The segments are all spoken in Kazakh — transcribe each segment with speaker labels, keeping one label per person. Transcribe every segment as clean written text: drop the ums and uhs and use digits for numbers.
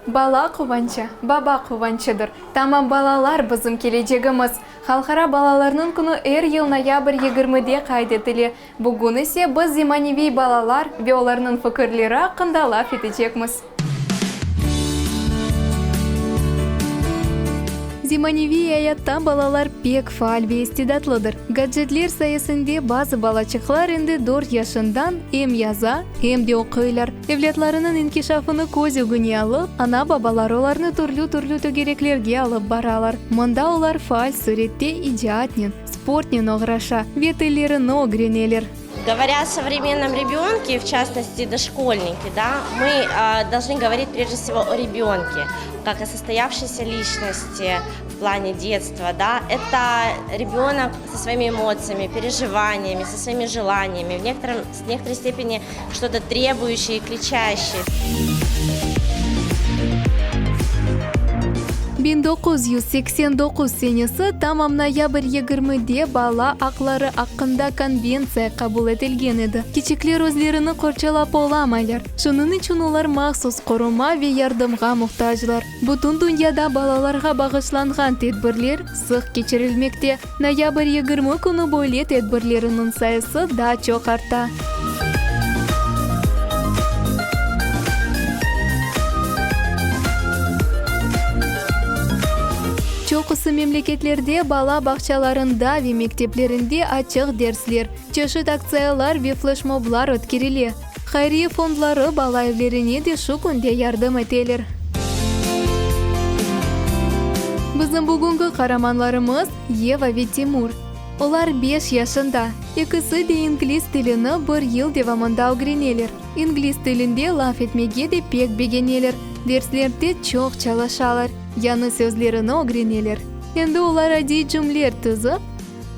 Speaker 1: Бала кубанчы, баба кубанчыдыр. Тамам балалар бізім келечегіміз. Халқара балаларының күні ел ноябрь 20-де қайдетілі. Бүгін есе біз заманауи балалар ve оларның фикірлері хақында лаф етечекміз. Заманауи аятта балалар пек фаал ve istedadlıdır. Гаджетлер sayesinde bazı балачықлар енді 4 yaşından hem yazа, hem de okuylar. Evlatlarının inkişafını көз өгіне алып, ана бабалар оларны түрлі төгерекlerге алып баралар. Мұнда олар фаал суретте ижаднен, спортнен оғраша, ветелерін огренелер.
Speaker 2: Говоря о современном ребенке, в частности дошкольнике, мы должны говорить прежде всего о ребенке, как о состоявшейся личности в плане детства. Это ребенок со своими эмоциями, переживаниями, со своими желаниями, в некоторой степени что-то требующее и кричащее.
Speaker 1: 1989 senesi tamam ноябрь 20-де бала ақлары ақында конвенция қабыл етілген еді. Кичиклер өзлеріні қорчалап оламайлар. Шының үшін олар махсус қорума ве ярдымға мұқтажлар. Бүтін дүнияда балаларға бағышланған тедбірлер сық кечірілмекте. Ноябрь 20 күні бойлы тедбірлерінің сайысы да çok арта. Çoğusu memleketlerde bala bağçalarında ve mekteplerinde açık dersler, çeşit aksiyalar ve flashmoblar ötkirili. Hayriye fondları bala evlerine de şu günde yardım eteler. Bizim bugünkü kahramanlarımız Eva ve Timur. Onlar 5 yaşında. İkisi de İngiliz dilini bir yıl devamında öğreneler. İngiliz dilinde laf etmege de pek beğeniler. Derslerde çok çalışırlar. Yanı sözlerini öğreneler. Endi ular adi cümleler tızıp,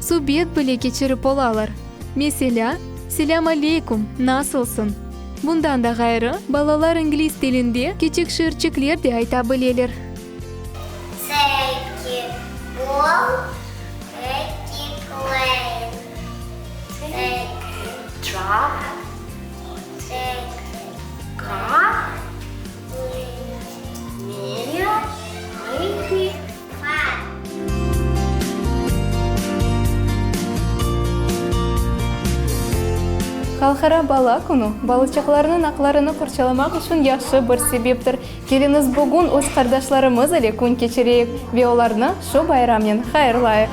Speaker 1: subjekt bile geçirip olalar. Mesela, selam aleyküm, nasılsın? Bundan da gayrı, balalar İngiliz dilinde küçük şiirçikler de ayta bileler.
Speaker 3: Take ball, take plane, take truck, take car, million, maybe fun.
Speaker 1: Халқара бала күні балычақларының ақларыны құрчаламақ үшін яқшы бір себептір. Келіңіз бүгін өз қардашларымыз әлі күн кечерейік ве оларны шу байраммен хайырлайық.